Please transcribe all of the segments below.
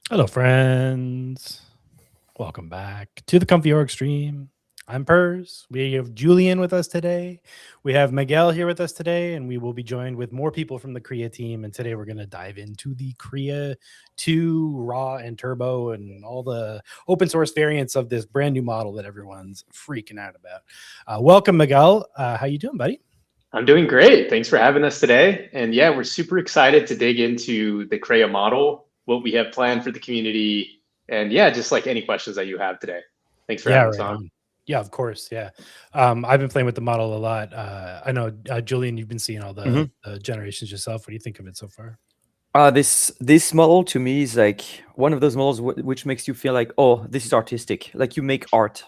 Hello, friends. Welcome back to the Comfy Org stream. I'm Purz. We have Julian with us today. We have Miguel here with us today, and we will be joined with more people from the Krea team. And today we're going to dive into the Krea 2 raw and turbo and all the open source variants of this brand new model that everyone's freaking out about. Welcome, Miguel. How you doing, buddy? I'm doing great. Thanks for having us today. And yeah, we're super excited to dig into the Krea model, what we have planned for the community, and yeah, just like any questions that you have today. Thanks for Yeah, having us right on. on. Yeah, of course. Yeah. I've been playing with the model a lot. I know, Julian, you've been seeing all Mhm. the generations yourself. What do you think of it so far? This model to me is like one of those models which makes you feel like, oh, this is artistic, like you make art,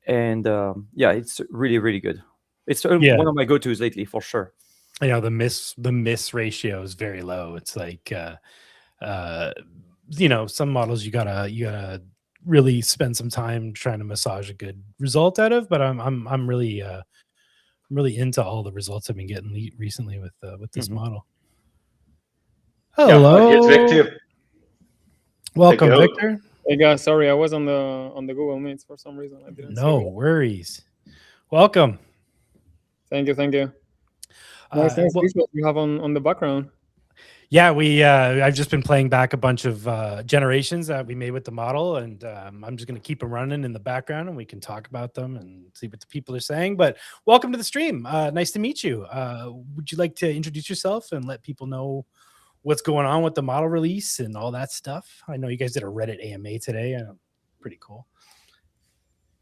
and yeah, it's really good. It's Yeah. one of my go-tos lately for sure. The miss ratio is very low. It's like uh some models you gotta really spend some time trying to massage a good result out of, but I'm really into all the results I've been getting recently with this Mhm. model. Yeah, here's Vic Hello. too. The Welcome, goat. Victor. Hey guys, sorry, I was on the Google Meets for some reason. I didn't see No you. worries. Welcome. Thank you, thank you. Nice Well, visuals you have on the background. yeah, I've just been playing back a bunch of generations that we made with the model, and I'm just going to keep them running in the background, and we can talk about them and see what the people are saying. But welcome to the stream. Nice to meet you. Would you like to introduce yourself and let people know what's going on with the model release and all that stuff? I know you guys did a Reddit AMA today. Pretty cool.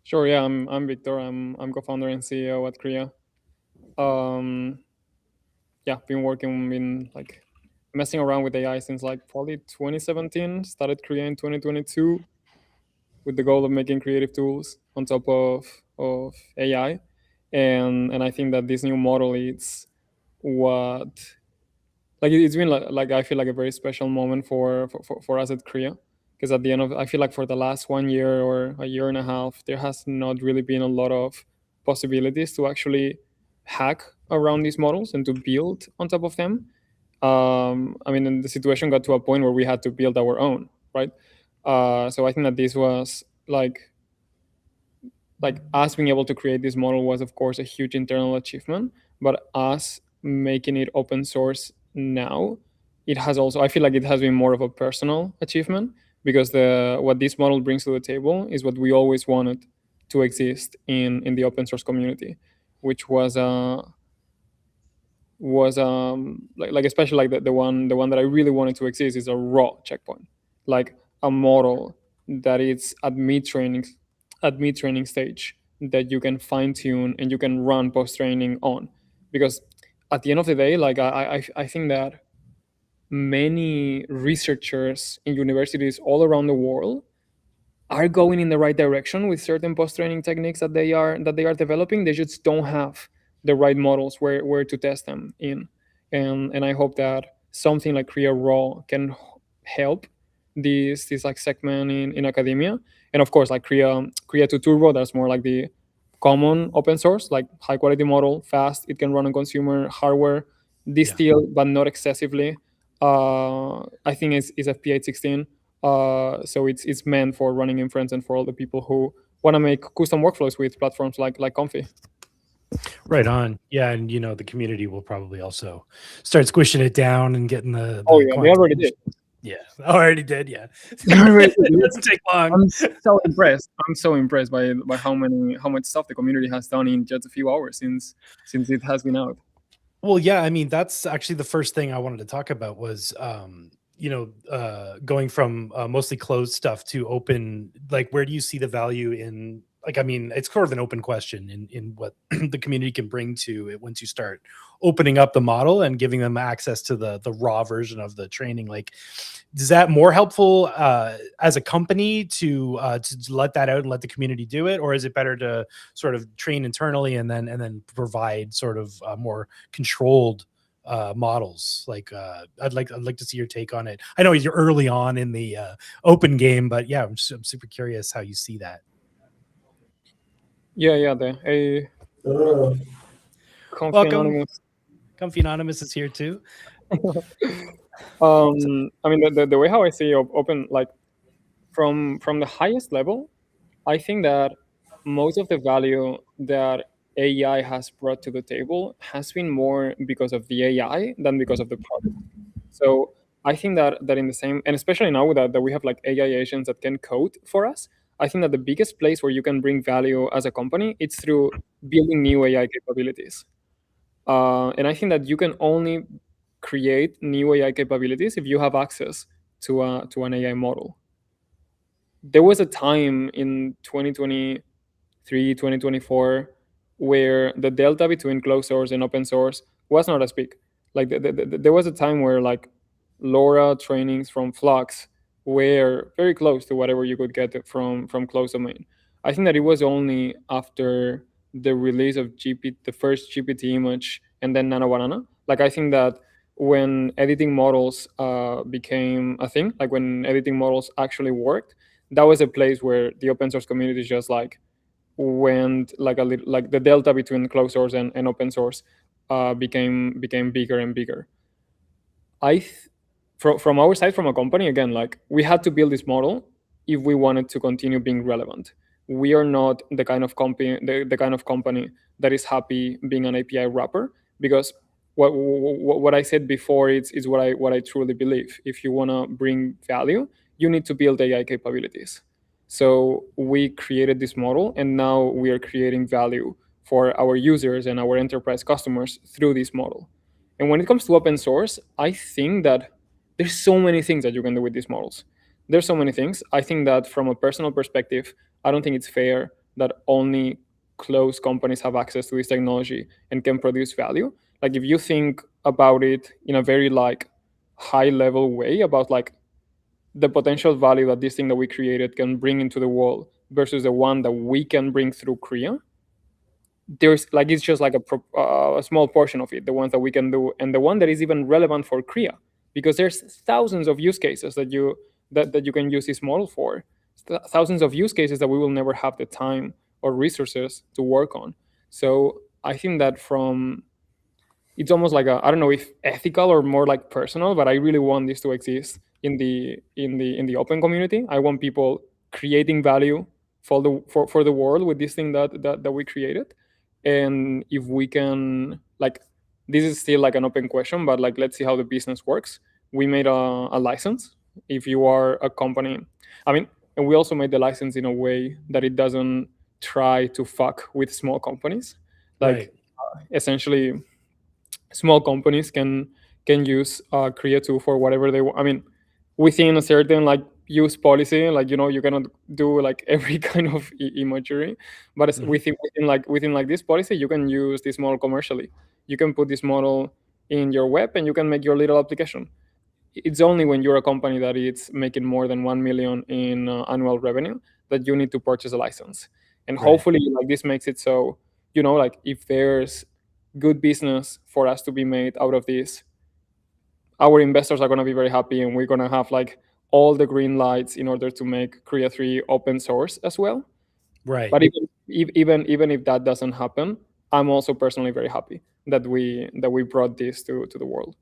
Sure, yeah, I'm Victor. I'm co-founder and CEO at Krea. Um, yeah, been like messing around with AI since like probably 2017. Started Krea in 2022 with the goal of making creative tools on top of AI, and I think that this new model is what like it's been like I feel like a very special moment for us at Krea, because at the end of I feel like for the last 1 year or a year and a half there has not really been a lot of possibilities to actually hack around these models and to build on top of them. I mean, and the situation got to a point where we had to build our own, right? So I think that this was like us being able to create this model was of course a huge internal achievement, but us making it open source now, it has also I feel like it has been more of a personal achievement, because the what this model brings to the table is what we always wanted to exist in the open source community, which was like especially like the one that I really wanted to exist is a raw checkpoint, like a model that is at mid training stage that you can fine tune and you can run post training on, because at the end of the day, like I think that many researchers in universities all around the world are going in the right direction with certain post training techniques that they are developing. They just don't have the right models where to test them in, and I hope that something like Krea Raw can help this like segment in academia. And of course, like Krea 2 Turbo, that's more like the common open source, like high quality model, fast, it can run on consumer hardware, Yeah. distill but not excessively. I think it's FP816. So it's meant for running inference and for all the people who want to make custom workflows with platforms like Comfy. Right on. Yeah, and the community will probably also start squishing it down and getting Oh the yeah, they already did. quantification. Yeah, already did. Yeah, They already did. it doesn't take long. I'm so impressed. I'm so impressed by how much stuff the community has done in just a few hours since it has been out. Well, yeah, I mean, that's actually the first thing I wanted to talk about was, going from mostly closed stuff to open. Like, where do you see the value in? Like, I mean, it's sort of an open question in what the community can bring to it once you start opening up the model and giving them access to the raw version of the training. Like, is that more helpful as a company to let that out and let the community do it, or is it better to sort of train internally and then provide sort of more controlled models? Like, I'd like to see your take on it. I know you're early on in the open game, but yeah, I'm super curious how you see that. Yeah, the Welcome. ComfyAnonymous. ComfyAnonymous is here too. I mean, the way how I see open, like from the highest level, I think that most of the value that AI has brought to the table has been more because of the AI than because of the product. So I think that in the same, and especially now that we have like AI agents that can code for us, I think that the biggest place where you can bring value as a company, it's through building new AI capabilities. And I think that you can only create new AI capabilities if you have access to an AI model. There was a time in 2023, 2024, where the delta between closed source and open source was not as big. Like there was a time where like LoRa trainings from Flux were very close to whatever you could get from closed domain. I think that it was only after the release of the first GPT image and then Nano Banana. Like I think that when editing models became a thing, like when editing models actually worked, that was a place where the open source community just like went like a little, like the delta between closed source and open source became bigger and bigger. From our side, from a company, again, like we had to build this model if we wanted to continue being relevant. We are not the kind of company that is happy being an API wrapper, because what I said before is what I truly believe. If you want to bring value, you need to build AI capabilities. So we created this model, and now we are creating value for our users and our enterprise customers through this model. And when it comes to open source, I think that there's so many things that you can do with these models. There's so many things. I think that from a personal perspective, I don't think it's fair that only closed companies have access to this technology and can produce value. Like if you think about it in a very like high level way about like the potential value that this thing that we created can bring into the world versus the one that we can bring through Krea, there's like it's just like a small portion of it, the ones that we can do, and the one that is even relevant for Krea, because there's thousands of use cases that you can use this model for, thousands of use cases that we will never have the time or resources to work on. So I think that from it's almost like I don't know if ethical or more like personal, but I really want this to exist in the open community. I want people creating value for the world with this thing that we created. And if we can, like, this is still like an open question, but like let's see how the business works. We made a license. If you are a company, I mean, and we also made the license in a way that it doesn't try to fuck with small companies. Like Right. essentially small companies can use Krea 2 for whatever they want. I mean, within a certain like use policy, like you cannot do like every kind of imagery, but Mhm. within like this policy, you can use this model commercially. You can put this model in your web, and you can make your little application. It's only when you're a company that it's making more than 1 million in annual revenue that you need to purchase a license. And Right. hopefully, like this makes it so like if there's good business for us to be made out of this, our investors are going to be very happy, and we're going to have like all the green lights in order to make Krea 3 open source as well. Right. But even if that doesn't happen, I'm also personally very happy that we brought this to the world.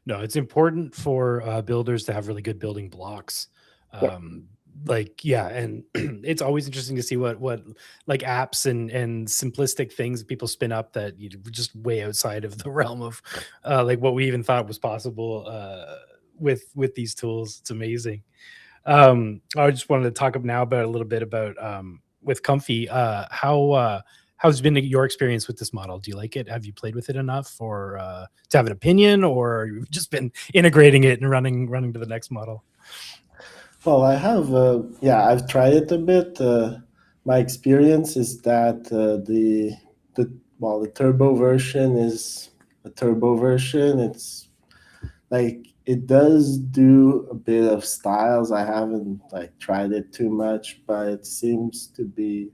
No, it's important for builders to have really good building blocks. Yeah. Like, yeah, and it's always interesting to see what like apps and simplistic things people spin up that you just way outside of the realm of like what we even thought was possible with these tools. It's amazing. I just wanted to talk now about a little bit about with Comfy. How's been your experience with this model? Do you like it? Have you played with it enough, or to have an opinion, or you've just been integrating it and running to the next model? Well, I have, yeah, I've tried it a bit. My experience is that the turbo version is a turbo version. It's like it does do a bit of styles. I haven't like tried it too much, but it seems to be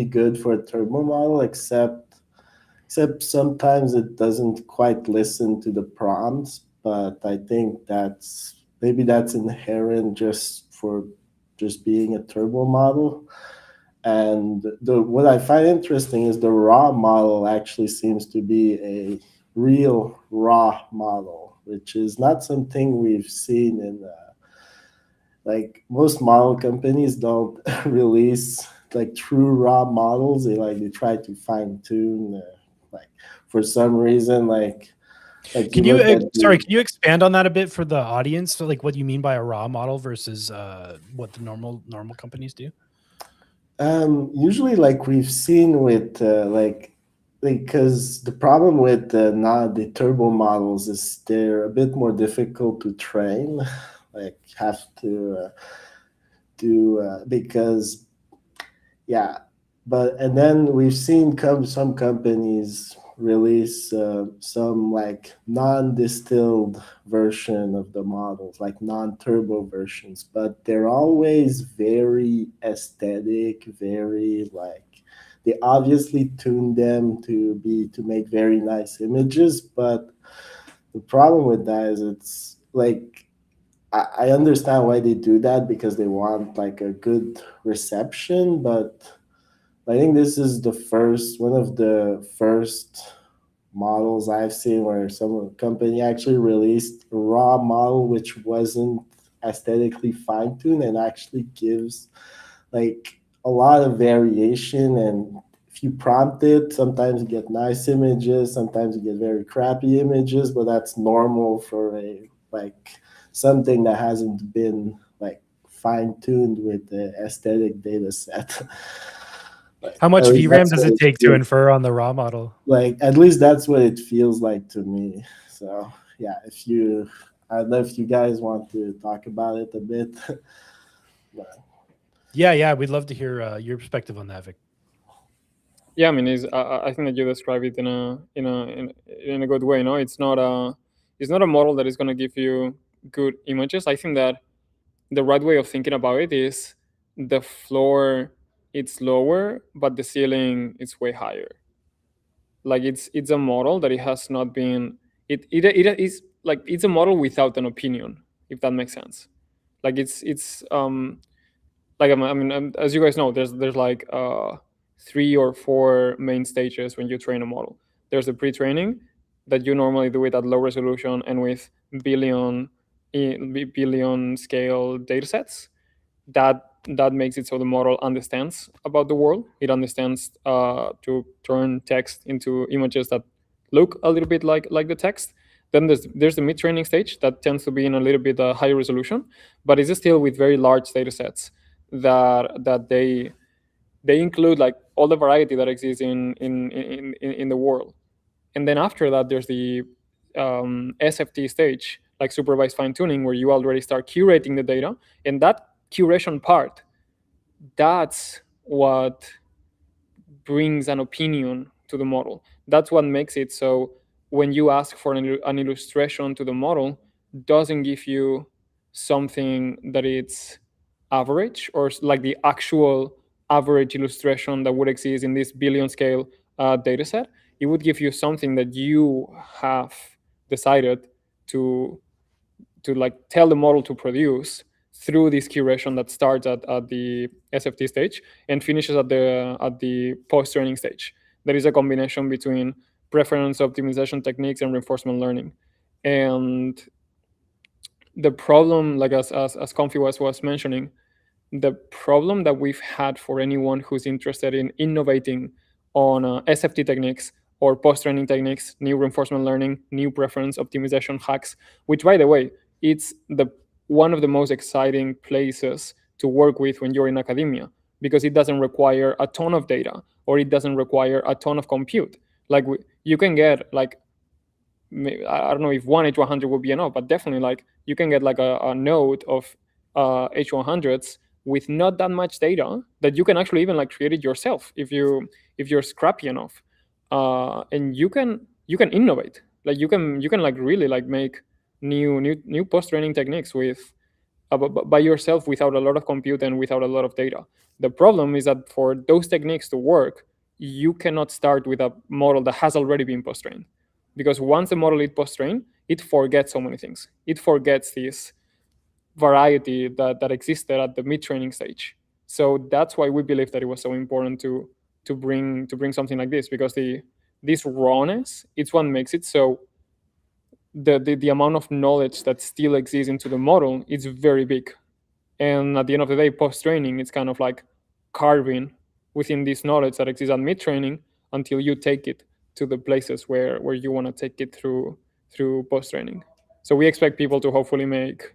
good for a turbo model, except sometimes it doesn't quite listen to the prompts. But I think maybe that's inherent just being a turbo model. And what I find interesting is the raw model actually seems to be a real raw model, which is not something we've seen in like most model companies don't release like true raw models. They try to fine tune like for some reason like can you can you expand on that a bit for the audience? So like what you mean by a raw model versus what the normal companies do? Usually like we've seen with because the problem with the turbo models is they're a bit more difficult to train. Like have to do because yeah, and then we've seen some companies release some like non-distilled version of the models, like non-turbo versions, but they're always very aesthetic, very like they obviously tune them to make very nice images, but the problem with that is it's like I understand why they do that because they want like a good reception, but I think this is one of the first models I've seen where some company actually released a raw model which wasn't aesthetically fine-tuned and actually gives like a lot of variation. And if you prompt it, sometimes you get nice images, sometimes you get very crappy images, but that's normal for a like something that hasn't been like fine-tuned with the aesthetic data set. How much VRAM does it take to infer on the raw model? Like at least that's what it feels like to me. So yeah, I don't know if you guys want to talk about it a bit. Yeah, we'd love to hear your perspective on that, Vic. Yeah, I mean, I think that you describe it in a good way. No, it's not a model that is going to give you good images. I think that the right way of thinking about it is the floor it's lower, but the ceiling is way higher. Like it's a model that it has not been. It is like it's a model without an opinion, if that makes sense. Like it's like I mean, as you guys know, there's like 3 or 4 main stages when you train a model. There's the pre-training that you normally do it at low resolution and with billion scale data sets. That makes it so the model understands about the world. It understands to turn text into images that look a little bit like the text. Then there's the mid-training stage that tends to be in a little bit higher resolution, but it's still with very large data sets that they include like all the variety that exists in the world. And then after that, there's the SFT stage, like supervised fine-tuning, where you already start curating the data. And that curation part, that's what brings an opinion to the model. That's what makes it so when you ask for an illustration to the model, doesn't give you something that it's average or like the actual average illustration that would exist in this billion scale data set. It would give you something that you have decided to like tell the model to produce through this curation that starts at the SFT stage and finishes at the post-training stage. There is a combination between preference optimization techniques and reinforcement learning. And the problem, like as Comfy was mentioning, the problem that we've had for anyone who's interested in innovating on SFT techniques or post-training techniques, new reinforcement learning, new preference optimization hacks, which, by the way, it's one of the most exciting places to work with when you're in academia, because it doesn't require a ton of data or it doesn't require a ton of compute. Like you can get like, I don't know if one H100 would be enough, but definitely like you can get like a node of H100s with not that much data that you can actually even like create it yourself if you're scrappy enough, and you can innovate. Like you can like really like make new post-training techniques with by yourself without a lot of compute and without a lot of data. The problem is that for those techniques to work, you cannot start with a model that has already been post-trained, because once the model is post-trained, it forgets so many things. It forgets this variety that existed at the mid-training stage. So that's why we believe that it was so important to bring something like this, because this rawness, it's what makes it so the amount of knowledge that still exists into the model is very big. And at the end of the day, post-training, it's kind of like carving within this knowledge that exists at mid-training until you take it to the places where you want to take it through post-training. So we expect people to hopefully make,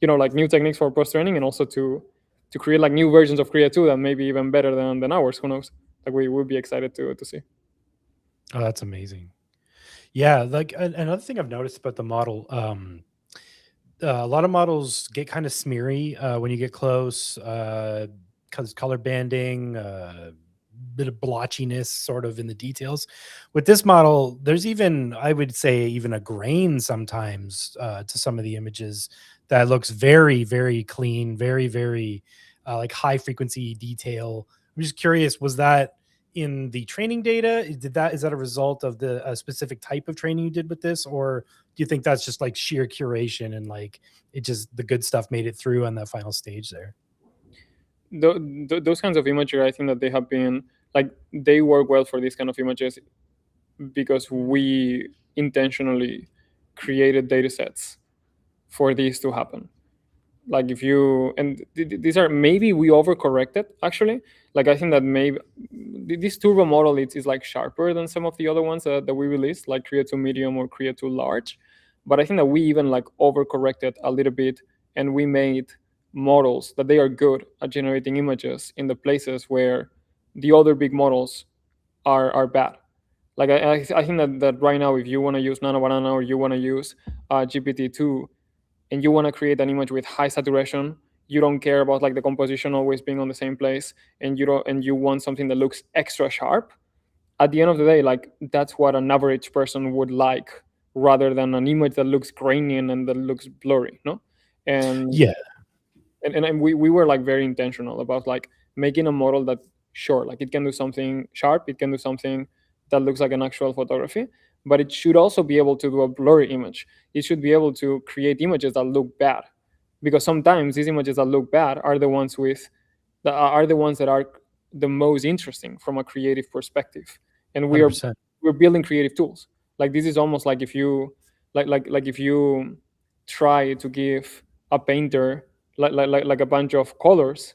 like new techniques for post-training, and also to create like new versions of Krea 2 that may be even better than ours. Who knows? Like we would be excited to see. Oh, that's amazing. Yeah, like another thing I've noticed about the model, a lot of models get kind of smeary when you get close, because color banding, bit of blotchiness sort of in the details. With this model, there's even, I would say, even a grain sometimes to some of the images that looks very, very clean, very, very like high frequency detail. I'm just curious, was that in the training data? Is that a result of the specific type of training you did with this, or do you think that's just like sheer curation and like it just the good stuff made it through on that final stage there? Those kinds of imagery, I think that they have been like, they work well for these kind of images because we intentionally created data sets for these to happen. Like if you, and these are, maybe we overcorrected actually. Like I think that maybe this turbo model is like sharper than some of the other ones that we released, like Krea 2 medium or Krea 2 large. But I think that we even like overcorrected a little bit, and we made models that they are good at generating images in the places where the other big models are bad. Like I think that right now, if you want to use Nano Banana or you want to use GPT-2, and you want to create an image with high saturation, you don't care about like the composition always being on the same place, and you want something that looks extra sharp. At the end of the day, like that's what an average person would like, rather than an image that looks grainy and that looks blurry, no? And Yeah. And we were like very intentional about like making a model that, sure, like it can do something sharp, it can do something that looks like an actual photography, but it should also be able to do a blurry image. It should be able to create images that look bad, because sometimes these images that look bad are the ones that are the most interesting from a creative perspective. And 100%. we're building creative tools. Like this is almost like if you like if you try to give a painter like a bunch of colors,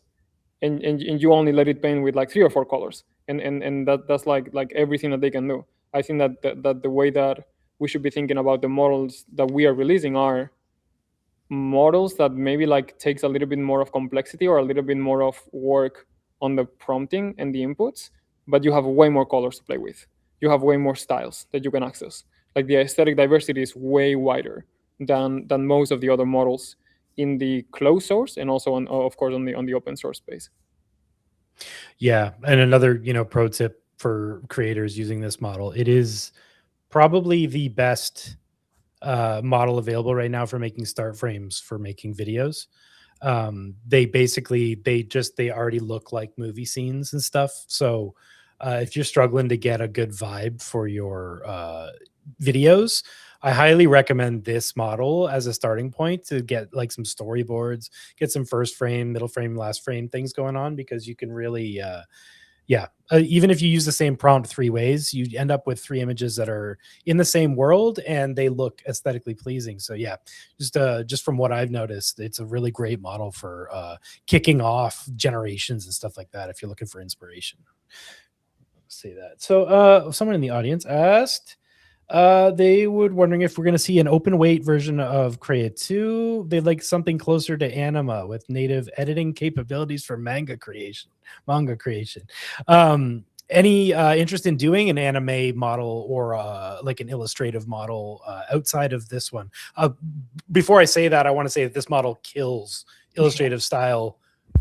and you only let it paint with like 3 or 4 colors, and that's like everything that they can do. I think that the way that we should be thinking about the models that we are releasing are models that maybe like takes a little bit more of complexity or a little bit more of work on the prompting and the inputs, but you have way more colors to play with. You have way more styles that you can access. Like the aesthetic diversity is way wider than most of the other models in the closed source, and also of course on the open source space. Yeah, and another pro tip for creators using this model, it is probably the best model available right now for making start frames for making videos. They already look like movie scenes and stuff. So if you're struggling to get a good vibe for your videos, I highly recommend this model as a starting point to get like some storyboards, get some first frame, middle frame, last frame things going on, because you can really even if you use the same prompt 3 ways, you end up with 3 images that are in the same world and they look aesthetically pleasing. So yeah, just from what I've noticed, it's a really great model for kicking off generations and stuff like that if you're looking for inspiration. Say that. So someone in the audience asked, they were wondering if we're going to see an open weight version of Krea 2. They'd like something closer to anima with native editing capabilities for manga creation. Any interest in doing an anime model or like an illustrative model outside of this one? Before I say that, I want to say that this model kills illustrative style.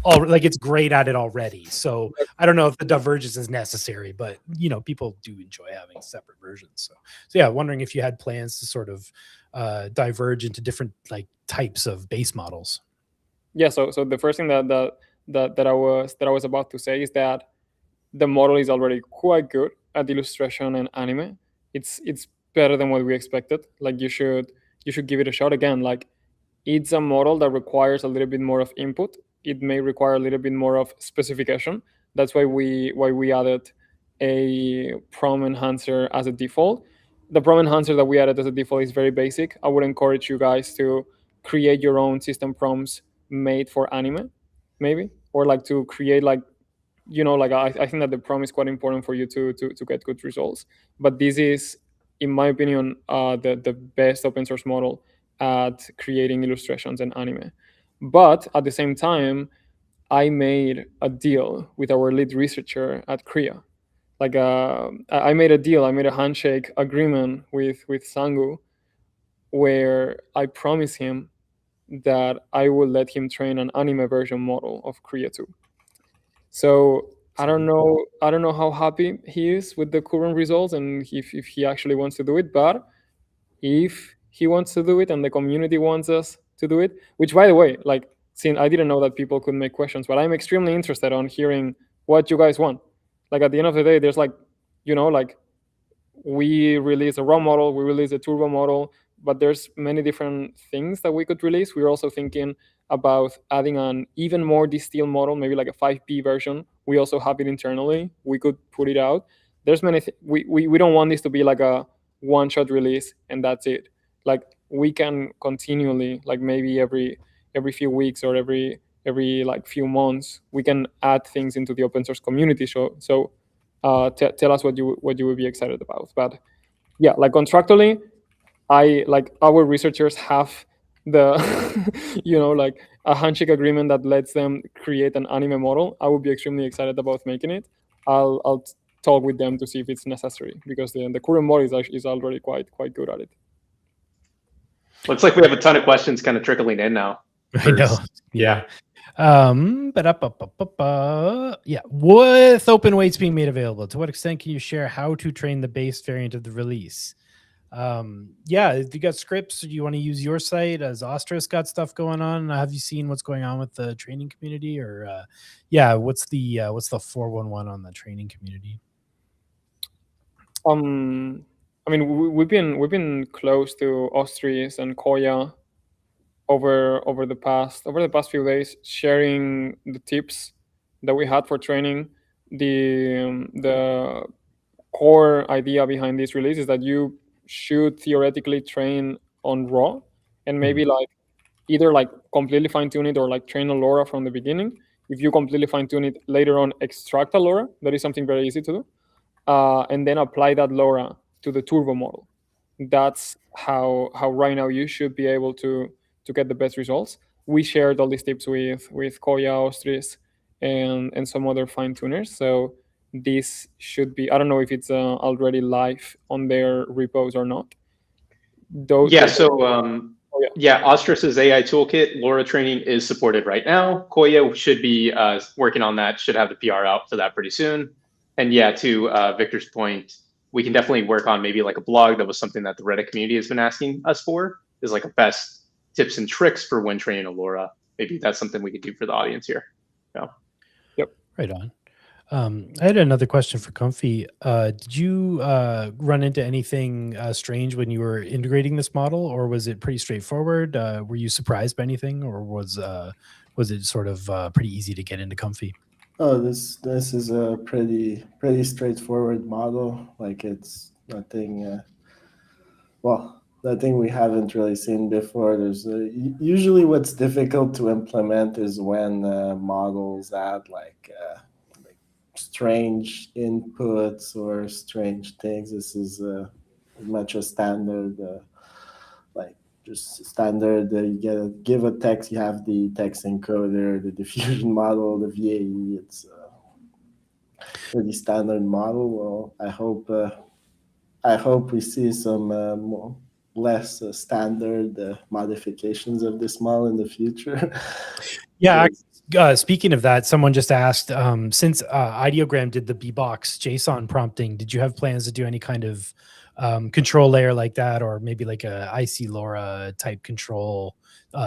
Like it's great at it already. So I don't know if the divergence is necessary, but people do enjoy having separate versions. So yeah, wondering if you had plans to sort of diverge into different like types of base models. Yeah. So the first thing that I was about to say is that the model is already quite good at illustration and anime. It's better than what we expected. Like you should give it a shot. Again, like it's a model that requires a little bit more of input. It may require a little bit more of specification. That's why we added a prompt enhancer as a default. the prompt enhancer that we added as a default is very basic. I would encourage you guys to create your own system prompts made for anime, maybe, or like to create like, like I think that the prompt is quite important for you to get good results. But this is, in my opinion, the best open source model at creating illustrations and anime. But at the same time, I made a deal with our lead researcher at Krea. Like I made a deal, I made a handshake agreement with Sangu, where I promised him that I will let him train an anime version model of Krea 2. So I don't know how happy he is with the current results and if he actually wants to do it, but if he wants to do it and the community wants us to do it, which by the way, like, since I didn't know that people could make questions, but I'm extremely interested on hearing what you guys want. Like at the end of the day, there's like, like we release a raw model, we release a turbo model, but there's many different things that we could release. We're also thinking about adding an even more distilled model, maybe like a 5P version. We also have it internally. We could put it out. There's many. We don't want this to be like a one-shot release and that's it. Like we can continually, like maybe every few weeks or every like few months, we can add things into the open source community. So tell us what you would be excited about. But yeah, like contractually, like our researchers have the like a handshake agreement that lets them create an anime model. I would be extremely excited about making it. I'll talk with them to see if it's necessary, because the current model is already quite good at it. Looks like we have a ton of questions kind of trickling in now. I know. Yeah. Yeah. With open weights being made available, to what extent can you share how to train the base variant of the release? Yeah, if you got scripts, do you want to use your site? As Ostrus got stuff going on? Have you seen what's going on with the training community? Or yeah, what's the 411 on the training community? I mean, we've been close to Ostris and Koya over the past few days, sharing the tips that we had for training. The core idea behind this release is that you should theoretically train on raw and maybe like either like completely fine-tune it or like train a LoRa from the beginning. If you completely fine-tune it, later on extract a LoRa. That is something very easy to do. And then apply that LoRa to the turbo model. That's how right now you should be able to get the best results. We shared all these tips with Koya, Ostris, and some other fine-tuners. So this should be, I don't know if it's already live on their repos or not. Yeah, Ostris's AI toolkit, LoRa training is supported right now. Koya should be working on that, should have the PR out for that pretty soon. And yeah, to Victor's point, we can definitely work on maybe like a blog. That was something that the Reddit community has been asking us for, is like a best tips and tricks for when training a LoRa. Maybe that's something we could do for the audience here. Yeah. Yep. Right on. I had another question for Comfy. Did you run into anything strange when you were integrating this model, or was it pretty straightforward? Were you surprised by anything, or was it sort of pretty easy to get into Comfy? Oh, this is a pretty straightforward model. Like it's nothing. Nothing we haven't really seen before. There's usually what's difficult to implement is when models add like strange inputs or strange things. This is much a standard, like just standard. You give a text, you have the text encoder, the diffusion model, the VAE. It's a pretty standard model. Well, I hope we see some less standard modifications of this model in the future. Yeah. Speaking of that, someone just asked, since Ideogram did the bbox JSON prompting, did you have plans to do any kind of control layer like that, or maybe like a IC LoRa type control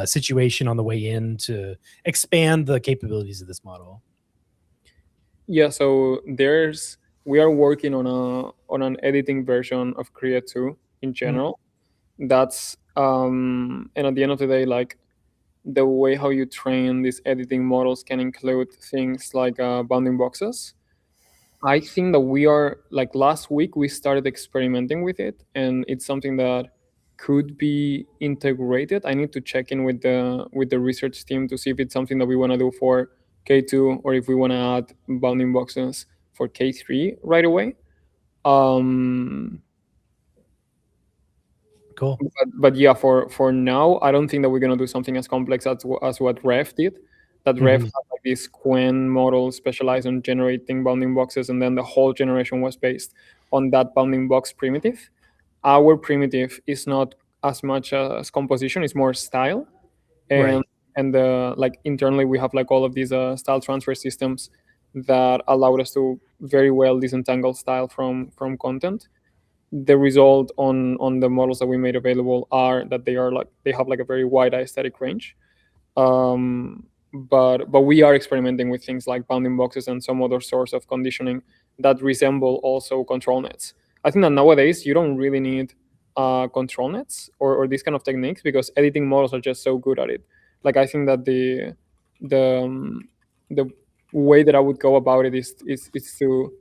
situation on the way in to expand the capabilities of this model? Yeah, so we are working on an editing version of Krea 2 in general. That's and at the end of the day, like the way how you train these editing models can include things like bounding boxes. I think that we are like last week we started experimenting with it, and it's something that could be integrated. I need to check in with the research team to see if it's something that we want to do for K2 or if we want to add bounding boxes for K3 right away. Cool. But yeah, for now, I don't think that we're gonna do something as complex as what Ref did. That Ref Mhm. had like this Quen model specialized on generating bounding boxes, and then the whole generation was based on that bounding box primitive. Our primitive is not as much as composition; it's more style, and Right. and like internally we have like all of these style transfer systems that allowed us to very well disentangle style from content. The result on the models that we made available are that they have like a very wide aesthetic range. But we are experimenting with things like bounding boxes and some other sorts of conditioning that resemble also control nets. I think that nowadays you don't really need control nets or these kind of techniques because editing models are just so good at it. Like I think that the way that I would go about it is to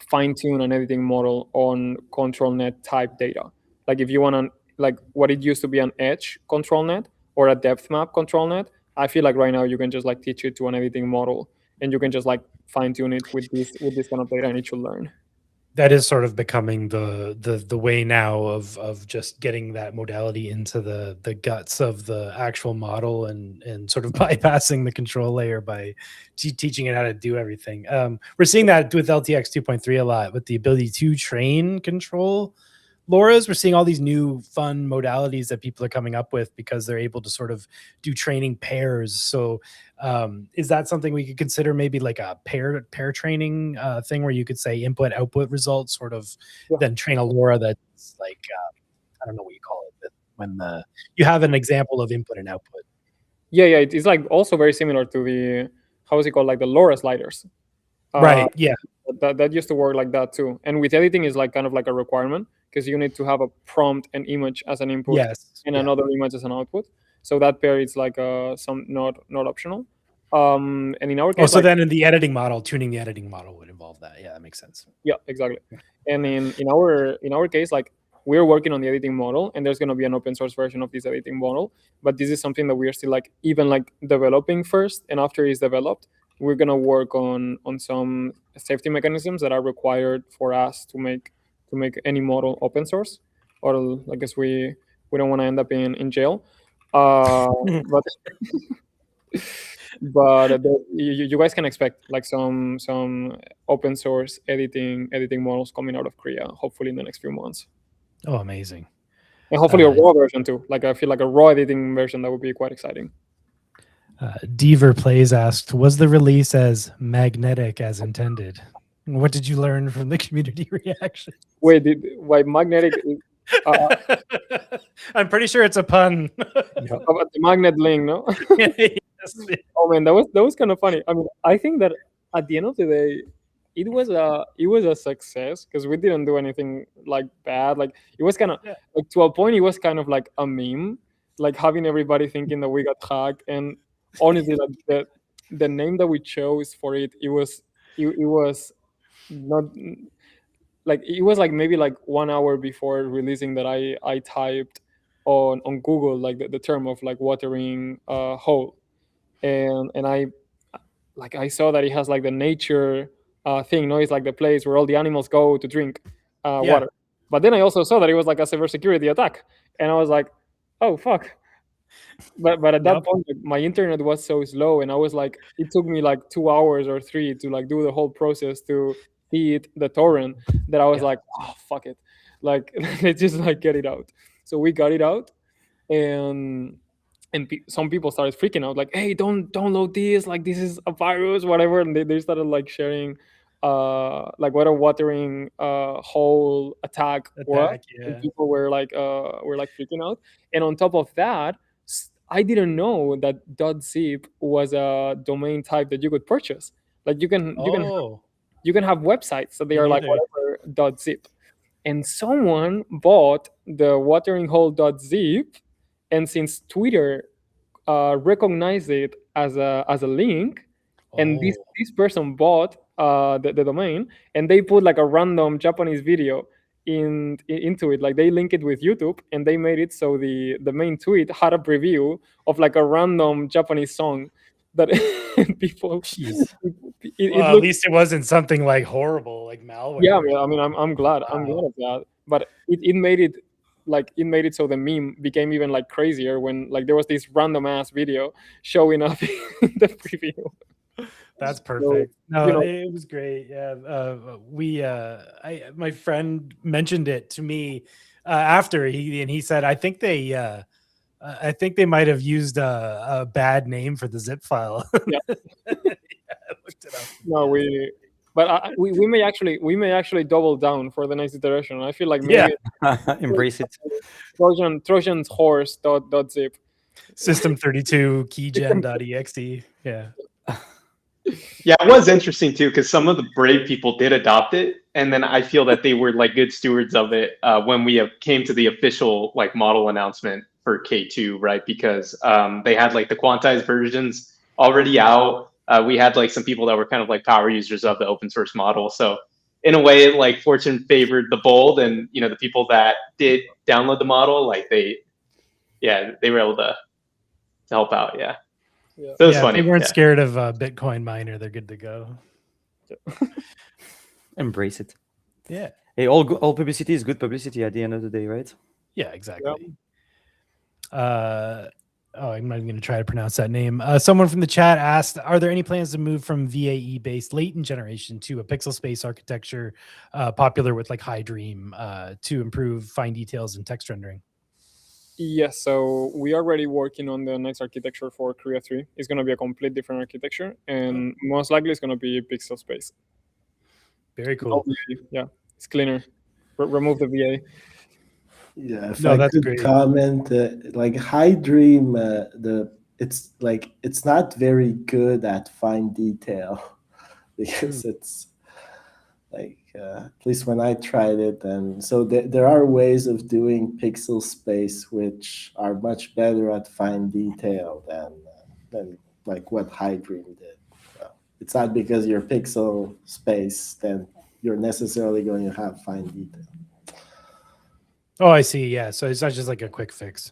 fine tune an editing model on control net type data. Like if you want to like what it used to be an edge control net or a depth map control net, I feel like right now you can just like teach it to an editing model and you can just like fine tune it with this kind of data and it should learn. That is sort of becoming the way now of just getting that modality into the guts of the actual model and sort of bypassing the control layer by teaching it how to do everything. We're seeing that with LTX 2.3 a lot with the ability to train control LoRa's. We're seeing all these new fun modalities that people are coming up with because they're able to sort of do training pairs. So is that something we could consider maybe like a pair training thing where you could say input output results sort of Yeah. then train a LoRa that's like I don't know what you call it, but when you have an example of input and output. Yeah, it's like also very similar to the how is it called, like the LoRa sliders. Right. Yeah. That used to work like that too. And with editing is like kind of like a requirement because you need to have a prompt and image as an input Yes. and Yeah. another image as an output. So that pair is like some not optional. And in our case, Oh, so like, then in the editing model, tuning the editing model would involve that. Yeah, that makes sense. yeah, exactly. And in our case, like we're working on the editing model, and there's going to be an open source version of this editing model. But this is something that we are still like even like developing first, and after it's developed, we're going to work on some safety mechanisms that are required for us to make any model open source, or I guess we don't want to end up in jail. But you guys can expect like some open source editing models coming out of Krea hopefully in the next few months, Oh, amazing. and hopefully a raw version too. Like I feel like a raw editing version that would be quite exciting. Deaver Plays asked, was the release as magnetic as intended? What did you learn from the community reaction? Wait, why magnetic I'm pretty sure it's a pun. about the magnet link, no? Yes. Oh man, that was kind of funny. I mean, I think that at the end of the day, it was a success because we didn't do anything like bad. Like it was kind of like to a point, it was kind of like a meme, like having everybody thinking that we got hacked. And honestly, like the name that we chose for it, it was not like it was like maybe like 1 hour before releasing that I typed on Google like the term of like watering hole, and I saw that it has like the nature thing, no? It's like the place where all the animals go to drink water. But then I also saw that it was like a cybersecurity attack, and I was like, oh fuck. But at that point, like, my internet was so slow, and I was like, it took me like 2 hours or 3 to like do the whole process to feed the torrent, that I was like, oh fuck it, like let's just like get it out. So we got it out, and some people started freaking out, like, hey, don't download this, like this is a virus, whatever. And they started like sharing like what a watering whole attack was. And people were like freaking out. And on top of that, I didn't know that .zip was a domain type that you could purchase. Like you can have websites that they are like whatever .zip. And someone bought the watering hole .zip, and since Twitter recognized it as a link, and this person bought the domain, and they put like a random Japanese video into it. Like they link it with YouTube, and they made it so the main tweet had a preview of like a random Japanese song that people. Jeez. It Well, at looked, least it wasn't something like horrible, like malware. yeah, or I mean, I'm glad. I'm glad of that. But it made it like it made it so the meme became even like crazier when like there was this random ass video showing up in the preview. That's perfect. No, you know- it was great. Yeah, my friend mentioned it to me after he said, I think they might have used a bad name for the zip file. Yeah. I looked it up. No, we may actually double down for the next iteration. I feel like maybe Embrace it. Trojan's horse dot zip. System 32 keygen.exe. Yeah. Yeah, it was interesting too, because some of the brave people did adopt it, and then I feel that they were like good stewards of it when we came to the official like model announcement for K2, right? Because they had like the quantized versions already out. We had like some people that were kind of like power users of the open source model, so in a way, like fortune favored the bold, and you know the people that did download the model, like they were able to help out. Yeah. Yeah. So it was Yeah, funny. they weren't Yeah. scared of Bitcoin miner. They're good to go. Embrace it. Yeah. Hey, all publicity is good publicity at the end of the day, right? Yeah, exactly. I'm not even going to try to pronounce that name. Someone from the chat asked, are there any plans to move from VAE-based latent generation to a pixel space architecture popular with like High Dream to improve fine details and text rendering? Yes, so we are already working on the next architecture for Krea 3. It's going to be a complete different architecture, and most likely it's going to be pixel space. Very cool. Yeah, it's cleaner. Remove the VA. Yeah, if No, I that's could great. comment, like High Dream, it's not very good at fine detail because it's like at least when I tried it, and so there are ways of doing pixel space which are much better at fine detail than like what High Dream did. It's not because you're pixel space then you're necessarily going to have fine detail. Oh, I see. Yeah. So it's not just like a quick fix.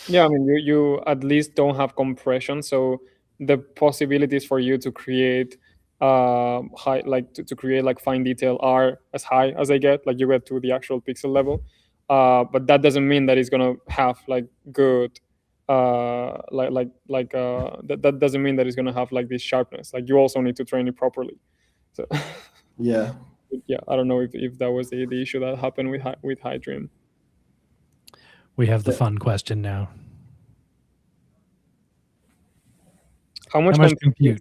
Yeah, I mean, you at least don't have compression, so the possibilities for you to create high, like to create like fine detail are as high as they get. Like you get to the actual pixel level, but that doesn't mean that it's gonna have like good that doesn't mean that it's gonna have like this sharpness. Like you also need to train it properly. So Yeah. yeah, I don't know if that was the issue that happened with High Dream. We have the fun question now. How much compute?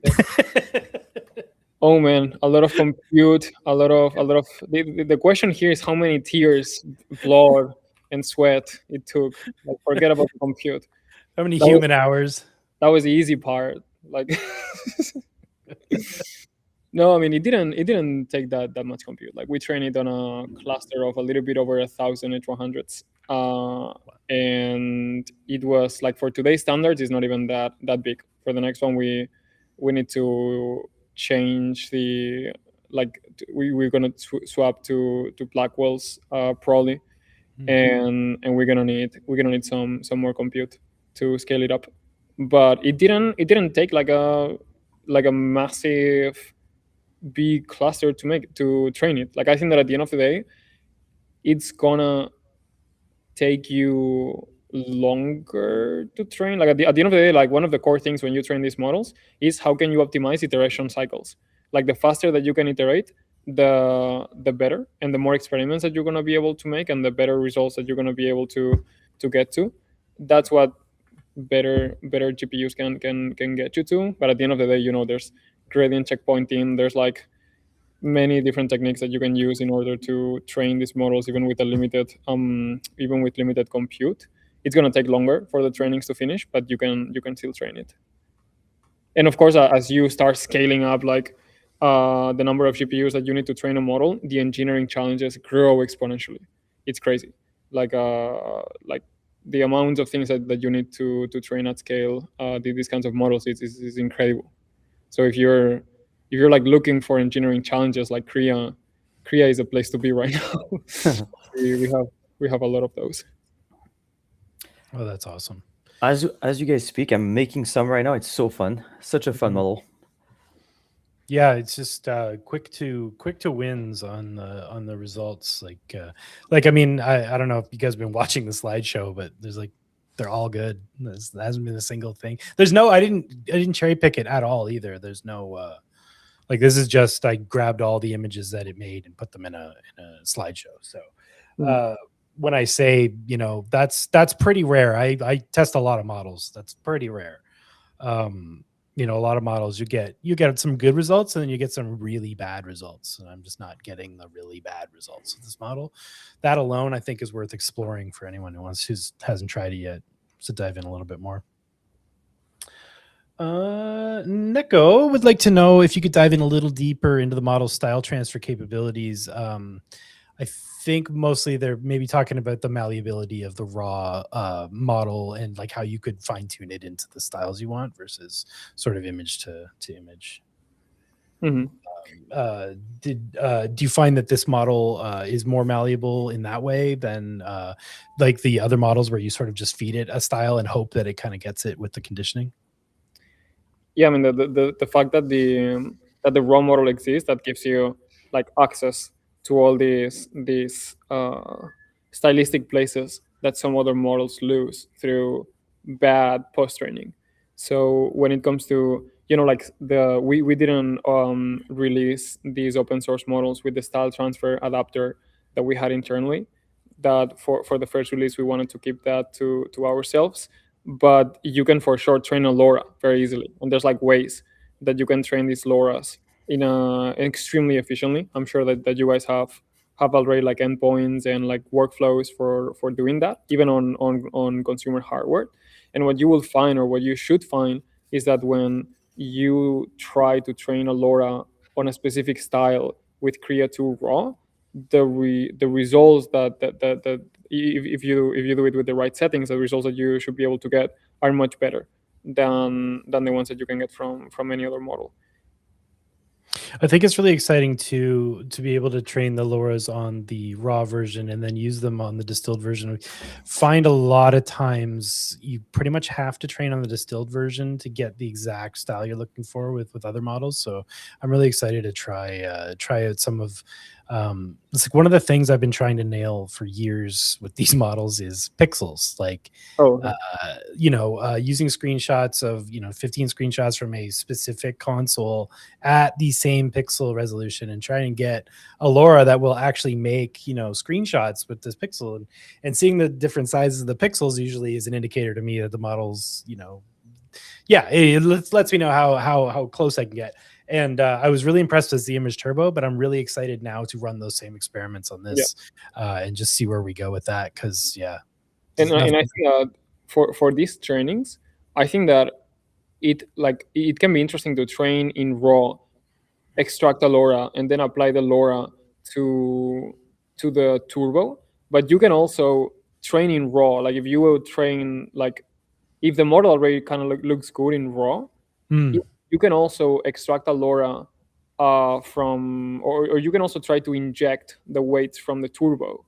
Oh man, a lot of compute, a lot of the question here is how many tears, blood, and sweat it took. Like forget about the compute. How many human hours? That was the easy part. Like no, I mean it didn't take that much compute. Like we trained it on a cluster of a little bit over 1,000 H100s. And it was like for today's standards, it's not even that big. For the next one, we need to change the we're gonna swap to Blackwell's probably, and we're gonna need some more compute to scale it up. But it didn't take like a massive big cluster to train it. Like I think that at the end of the day, it's gonna take you longer to train. Like at the end of the day, like one of the core things when you train these models is how can you optimize iteration cycles. Like the faster that you can iterate, the better, and the more experiments that you're going to be able to make, and the better results that you're going to be able to get to. That's what better GPUs can get you to. But at the end of the day, you know, there's gradient checkpointing, there's like many different techniques that you can use in order to train these models, even with limited compute. It's going to take longer for the trainings to finish, but you can still train it. And of course, as you start scaling up, like the number of GPUs that you need to train a model, the engineering challenges grow exponentially. It's crazy. Like the amount of things that you need to train at scale these kinds of models is incredible. So if you're like looking for engineering challenges, like Krea is a place to be right now. we have a lot of those. Oh, that's awesome. As you guys speak, I'm making some right now. It's so fun. Such a fun model. Yeah, it's just quick to wins on the results. Like I mean, I don't know if you guys have been watching the slideshow, but there's like they're all good. There hasn't been a single thing. There's no I didn't cherry pick it at all either. There's no like this is just I grabbed all the images that it made and put them in a slideshow. So when I say, you know, that's pretty rare. I test a lot of models. That's pretty rare. You know, a lot of models you get some good results and then you get some really bad results. And I'm just not getting the really bad results with this model. That alone, I think, is worth exploring for anyone who hasn't tried it yet. So dive in a little bit more. Neko would like to know if you could dive in a little deeper into the model's style transfer capabilities. I think mostly they're maybe talking about the malleability of the raw model and like how you could fine tune it into the styles you want versus sort of image to image. Mm-hmm. Do you find that this model is more malleable in that way than like the other models where you sort of just feed it a style and hope that it kind of gets it with the conditioning? Yeah, I mean the fact that the raw model exists, that gives you like access to all these stylistic places that some other models lose through bad post training. So when it comes to, you know, like we didn't release these open source models with the style transfer adapter that we had internally. That for the first release we wanted to keep that to ourselves, but you can for sure train a LoRa very easily, and there's like ways that you can train these LoRas in extremely efficiently. I'm sure that you guys have already like endpoints and like workflows for doing that, even on consumer hardware. And what you will find, or what you should find, is that when you try to train a LoRa on a specific style with Krea 2 raw, the results that if you do it with the right settings, the results that you should be able to get are much better than the ones that you can get from any other model. I think it's really exciting to be able to train the LoRa's on the raw version and then use them on the distilled version. Find a lot of times you pretty much have to train on the distilled version to get the exact style you're looking for with other models. So I'm really excited to try out some of it's like one of the things I've been trying to nail for years with these models is pixels. Like, using screenshots of 15 screenshots from a specific console at the same pixel resolution and trying to get a LoRa that will actually make screenshots with this pixel, and seeing the different sizes of the pixels usually is an indicator to me that the model's it lets me know how close I can get. And I was really impressed with the image turbo, but I'm really excited now to run those same experiments on this and just see where we go with that. Because and I think that for these trainings, I think that it can be interesting to train in raw, extract a LoRa, and then apply the LoRa to the turbo. But you can also train in raw. Like if you will train, like if the model already kind of looks good in raw, you can also extract a LoRa from, or you can also try to inject the weights from the turbo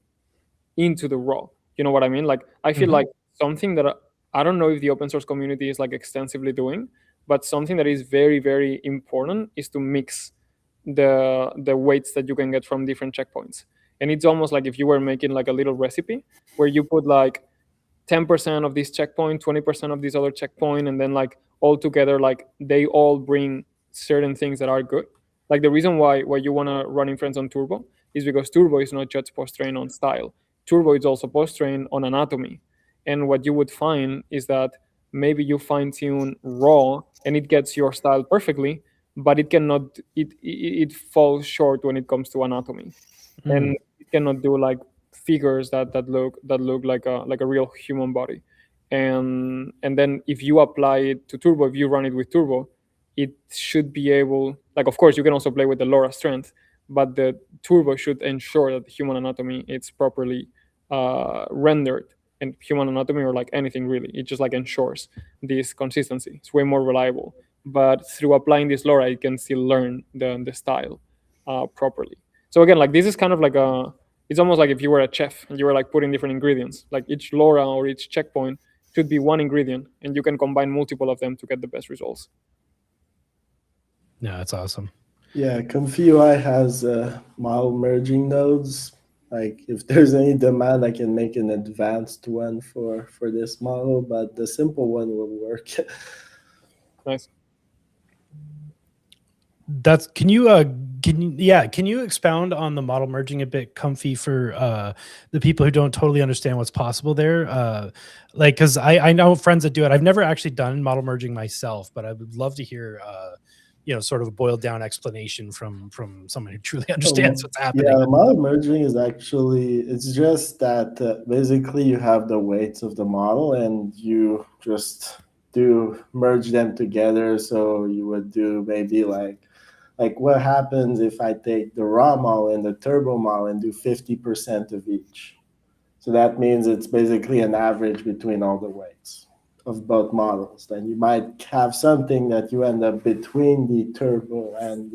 into the raw. You know what I mean? Like I feel like something that I don't know if the open source community is like extensively doing, but something that is very, very important is to mix the weights that you can get from different checkpoints. And it's almost like if you were making like a little recipe where you put like 10% of this checkpoint, 20% of this other checkpoint, and then like all together, like they all bring certain things that are good. Like the reason why you want to run inference on turbo is because turbo is not just post-train on style. Turbo is also post-train on anatomy. And what you would find is that maybe you fine-tune raw and it gets your style perfectly, but it cannot, it falls short when it comes to anatomy. And it cannot do like figures that look like a real human body. And then if you apply it to turbo, if you run it with turbo, it should be able, like, of course you can also play with the LoRa strength, but the turbo should ensure that the human anatomy is properly rendered and human anatomy or like anything really. It just like ensures this consistency. It's way more reliable. But through applying this LoRa, it can still learn the style properly. So again, like this is kind of like it's almost like if you were a chef and you were like putting different ingredients. Like each LoRa or each checkpoint should be one ingredient, and you can combine multiple of them to get the best results. Yeah, that's awesome. Yeah, ComfyUI has model merging nodes. Like if there's any demand, I can make an advanced one for this model, but the simple one will work. Nice. That's can you expound on the model merging a bit, Comfy, for the people who don't totally understand what's possible there? Like, because I know friends that do it. I've never actually done model merging myself, but I would love to hear sort of a boiled down explanation from someone who truly understands what's happening. Yeah, model merging is actually, it's just that basically you have the weights of the model and you just merge them together. So you would do maybe like what happens if I take the raw model and the turbo model and do 50% of each. So that means it's basically an average between all the weights of both models. Then you might have something that you end up between the turbo and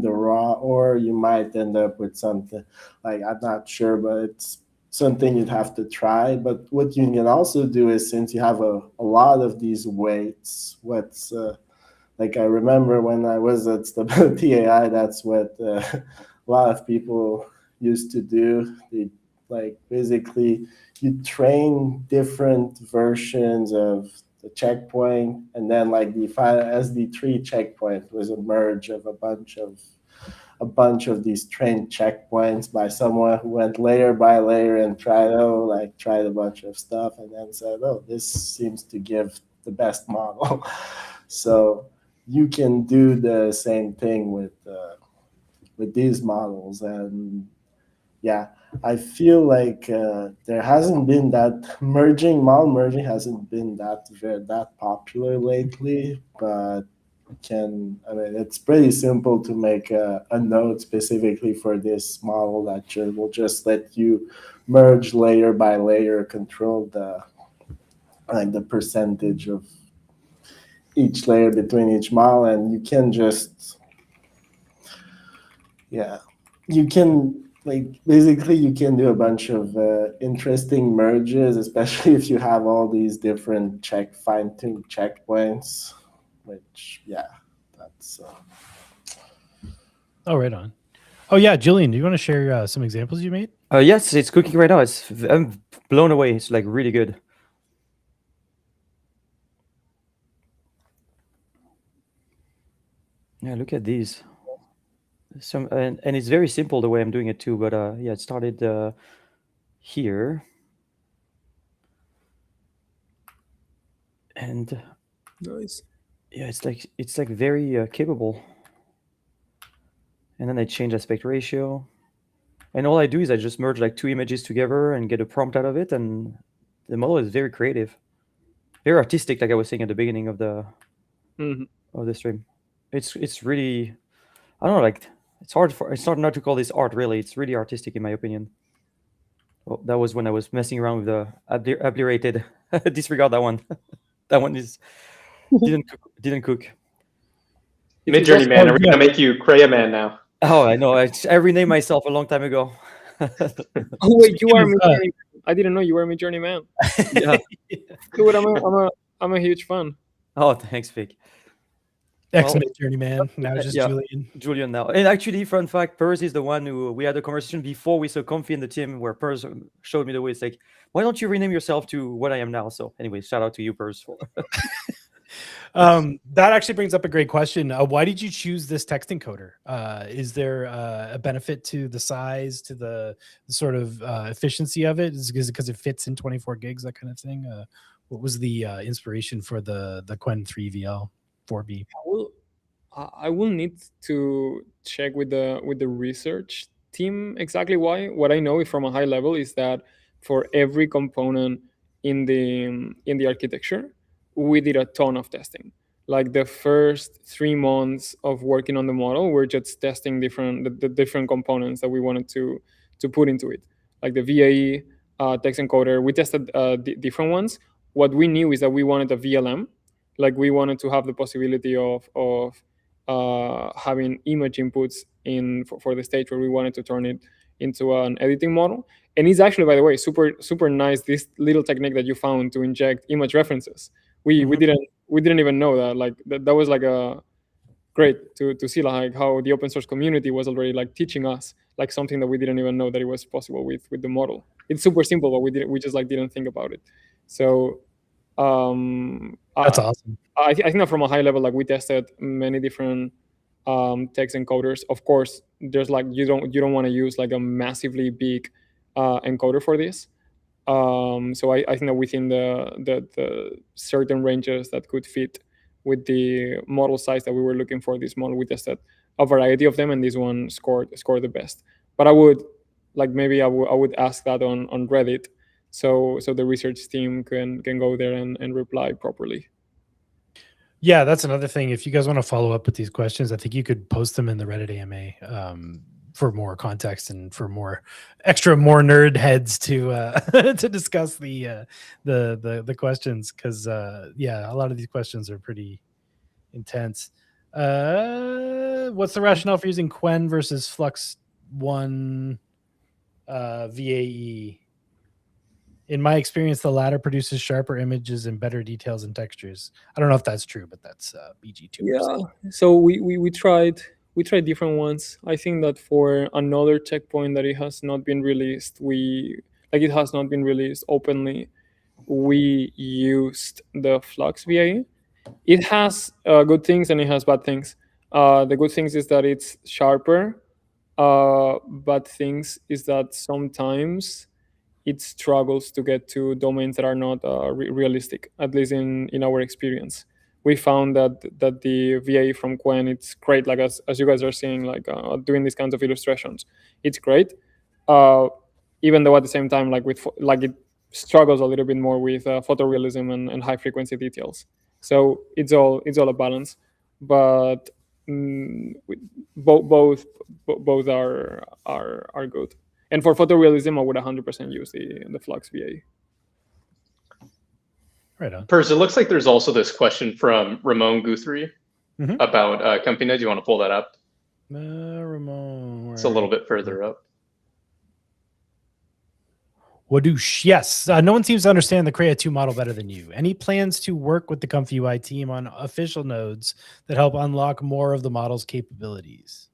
the raw, or you might end up with something like, I'm not sure, but it's something you'd have to try. But what you can also do is, since you have a lot of these weights, like I remember when I was at Stability AI, that's what a lot of people used to do. They basically you train different versions of the checkpoint, and then like the SD3 checkpoint was a merge of a bunch of these trained checkpoints by someone who went layer by layer and tried a bunch of stuff, and then said, oh, this seems to give the best model. So you can do the same thing with these models. And yeah, I feel like there hasn't been that model merging hasn't been that popular lately, but it's pretty simple to make a node specifically for this model that will just let you merge layer by layer, control the percentage of each layer between each model, and you can just basically you can do a bunch of interesting merges, especially if you have all these different fine-tuned checkpoints, which that's Oh, right on. Oh yeah, Julien, do you want to share some examples you made? Yes, it's cooking right now. I'm blown away. It's like really good. Yeah, look at these. And it's very simple the way I'm doing it too. But yeah, it started here, and Nice. yeah, it's like very capable. And then I change aspect ratio, and all I do is I just merge like two images together and get a prompt out of it, and the model is very creative, very artistic, like I was saying at the beginning of the stream. It's really, I don't know, like it's hard not to call this art, really. It's really artistic in my opinion. Well, that was when I was messing around with the obliterated. Disregard that one. That one didn't cook. Midjourney man, are we gonna make you Krea man now? Oh, I know. I renamed myself a long time ago. Oh wait, you are Midjourney. I didn't know you were Midjourney man. Yeah. Dude, I'm a huge fan. Oh, thanks, Vic. Midjourney man. Now just Julien. Julien now. And actually, fun fact, Purz is the one who we had a conversation before we saw Comfy in the team, where Purz showed me the way. It's like, why don't you rename yourself to what I am now? So anyway, shout out to you, Purz. That actually brings up a great question. Why did you choose this text encoder? Is there a benefit to the size, to the sort of efficiency of it? Is it because it fits in 24 gigs, that kind of thing? What was the inspiration for the Qwen 3 VL 4B? I will need to check with the research team exactly why. What I know from a high level is that for every component in the architecture, we did a ton of testing. Like the first 3 months of working on the model, we're just testing the different components that we wanted to put into it, like the VAE, text encoder. We tested different ones. What we knew is that we wanted a VLM, like we wanted to have the possibility of having image inputs for the stage where we wanted to turn it into an editing model. And it's actually, by the way, super nice, this little technique that you found to inject image references. We didn't even know that. Like that was like a great to see like how the open source community was already like teaching us like something that we didn't even know that it was possible with the model. It's super simple, but we just like didn't think about it. So that's awesome. I think that from a high level, like we tested many different text encoders. Of course, there's like you don't want to use like a massively big encoder for this. So I think that within the certain ranges that could fit with the model size that we were looking for this model, we tested a variety of them, and this one scored the best. But I would like maybe I would ask that on Reddit, so the research team can go there and reply properly. Yeah, that's another thing. If you guys want to follow up with these questions, I think you could post them in the Reddit AMA for more context and for more nerd heads to to discuss the questions, because yeah, a lot of these questions are pretty intense. What's the rationale for using Quen versus Flux 1 VAE? In my experience, the latter produces sharper images and better details and textures. I don't know if that's true, but that's BG2. Yeah. So we tried different ones. I think that for another checkpoint that it has not been released, it has not been released openly, we used the Flux VAE. It has good things and it has bad things. The good things is that it's sharper. Bad things is that sometimes it struggles to get to domains that are not realistic, at least in our experience. We found that the VAE from Quen, it's great, like as you guys are seeing, like doing these kinds of illustrations, it's great. Even though at the same time, like it struggles a little bit more with photorealism and high frequency details. So it's all a balance, but both are good. And for photorealism, I would 100% use the Flux VAE. Right on. Purz, it looks like there's also this question from Ramon Guthrie about ComfyNode. Do you want to pull that up? Ramon. It's a little bit further up. Wadoosh. Yes. No one seems to understand the Krea 2 model better than you. Any plans to work with the ComfyUI team on official nodes that help unlock more of the model's capabilities?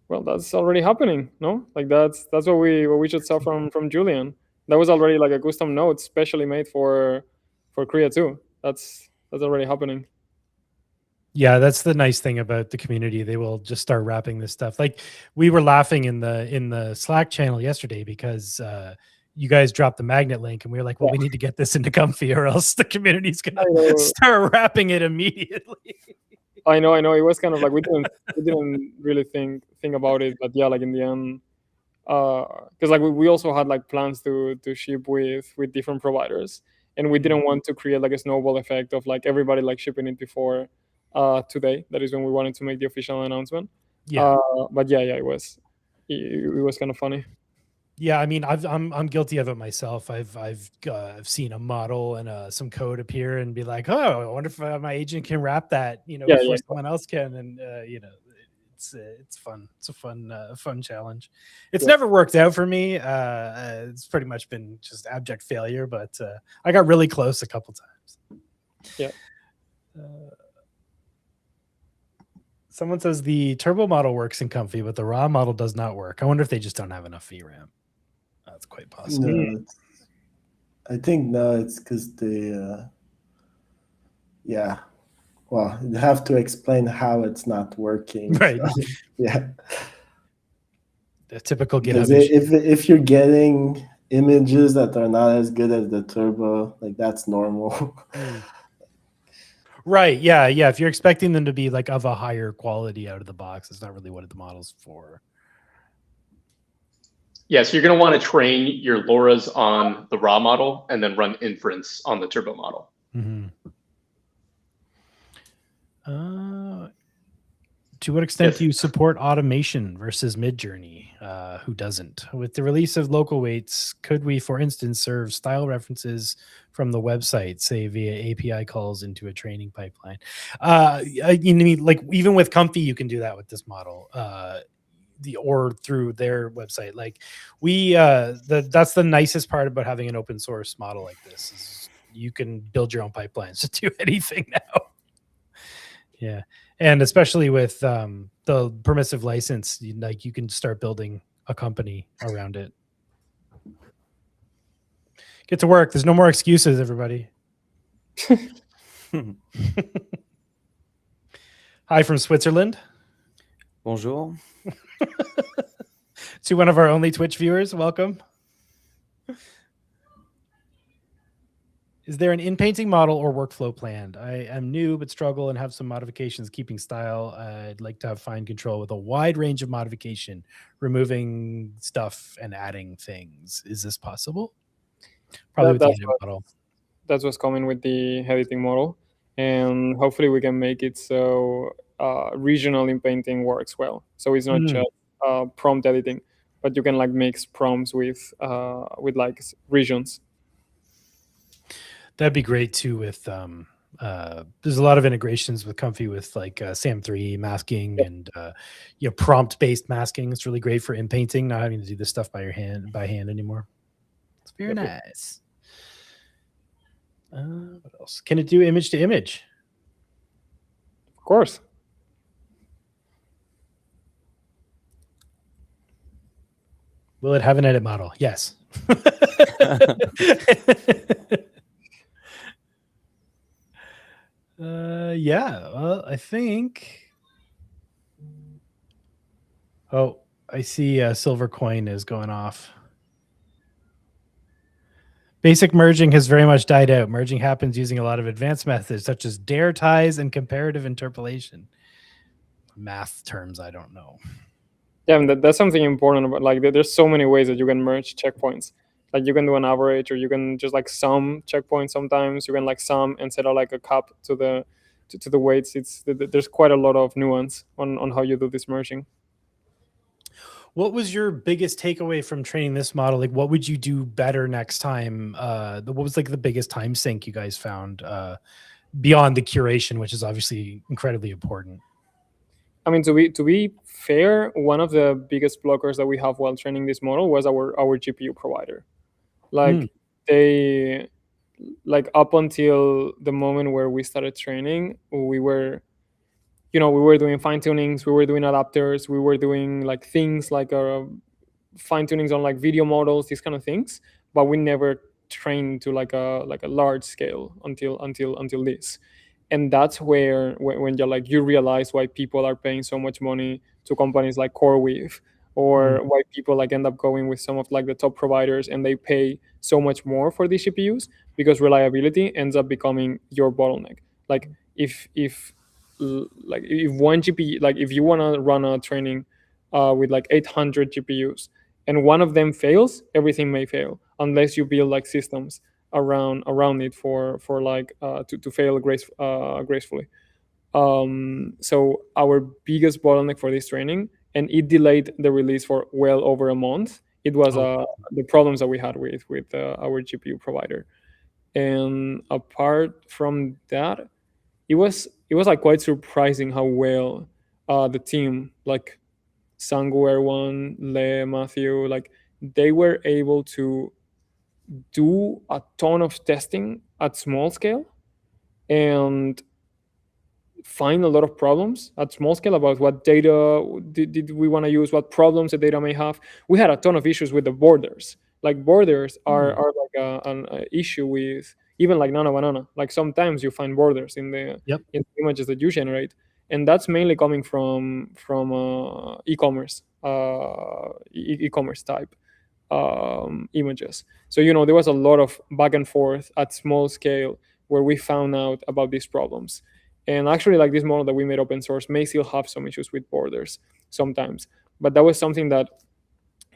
Well, that's already happening, no? Like that's what we should saw from Julien. That was already like a custom node specially made for Krea 2. That's already happening. Yeah, that's the nice thing about the community. They will just start wrapping this stuff. Like we were laughing in the Slack channel yesterday because you guys dropped the magnet link, and we were like, well, we need to get this into Comfy, or else the community's gonna start wrapping it immediately. I know. It was kind of like we didn't really think about it, but yeah, like in the end, because like we also had like plans to ship with different providers, and we didn't want to create like a snowball effect of like everybody like shipping it before today. That is when we wanted to make the official announcement. Yeah. But yeah, it was kind of funny. Yeah, I mean, I'm guilty of it myself. I've seen a model and some code appear and be like, oh, I wonder if my agent can wrap that, before someone else can, and it's fun. It's a fun challenge. It's never worked out for me. It's pretty much been just abject failure, but I got really close a couple times. Yeah. Someone says the turbo model works in Comfy, but the raw model does not work. I wonder if they just don't have enough VRAM. That's quite possible. No, I think no, it's because well, you have to explain how it's not working. Right. So, yeah. The typical GitHub if you're getting images that are not as good as the turbo, like that's normal. Right. Yeah. If you're expecting them to be like of a higher quality out of the box, it's not really what the model's for. Yeah, so you're going to want to train your LoRa's on the raw model and then run inference on the turbo model. to what extent Yes. do you support automation versus Midjourney? Who doesn't? With the release of local weights, could we, for instance, serve style references from the website, say via API calls into a training pipeline? You need, like, even with Comfy, you can do that with this model. Or through their website. Like that's the nicest part about having an open source model like this is you can build your own pipelines to do anything now. Yeah. And especially with the permissive license, you can start building a company around it. Get to work. There's no more excuses, everybody. Hi from Switzerland. Bonjour. To one of our only Twitch viewers, welcome. Is there an in-painting model or workflow planned? I am new but struggle and have some modifications keeping style. I'd like to have fine control with a wide range of modification, removing stuff and adding things. Is this possible? Probably with the edit model. That's what's coming with the editing model, and hopefully we can make it so regional in painting works well. So it's not just prompt editing, but you can like mix prompts with like regions. That'd be great too. With there's a lot of integrations with Comfy with like SAM3 masking and prompt based masking. It's really great for in painting, not having to do this stuff by hand anymore. It's very nice. What else? Can it do image to image? Of course. Will it have an edit model? Yes. Yeah. Well, I think. Oh, I see. Silver coin is going off. Basic merging has very much died out. Merging happens using a lot of advanced methods such as dare ties and comparative interpolation. Math terms, I don't know. Yeah, and that's something important about, like, there's so many ways that you can merge checkpoints. Like you can do an average, or you can just like sum checkpoints. Sometimes you can like sum and set out like a cap to the weights. There's quite a lot of nuance on how you do this merging. What was your biggest takeaway from training this model? Like, what would you do better next time? What was like the biggest time sink you guys found beyond the curation, which is obviously incredibly important? I mean, to be fair, one of the biggest blockers that we have while training this model was our GPU provider. Like they, like up until the moment where we started training, we were doing fine tunings, we were doing adapters, we were doing like things like fine tunings on like video models, these kind of things, but we never trained to like a large scale until this. And that's where when you realize why people are paying so much money to companies like CoreWeave, or why people like end up going with some of like the top providers and they pay so much more for these GPUs, because reliability ends up becoming your bottleneck. Like if one GPU, like if you want to run a training with like 800 GPUs and one of them fails, everything may fail unless you build like systems around it for like to fail gracefully. So our biggest bottleneck for this training, and it delayed the release for well over a month, it was the problems that we had with our GPU provider. And apart from that, it was like quite surprising how well the team, like Sangu, Erwan, Le, Matthew, like they were able to do a ton of testing at small scale and find a lot of problems at small scale about what data did we want to use, what problems the data may have. We had a ton of issues with the borders. Like borders are like an issue with even like Nano Banana. Like sometimes you find borders in the images that you generate, and that's mainly coming from e-commerce e-commerce type images. So there was a lot of back and forth at small scale where we found out about these problems. And actually, like this model that we made open source may still have some issues with borders sometimes, but that was something that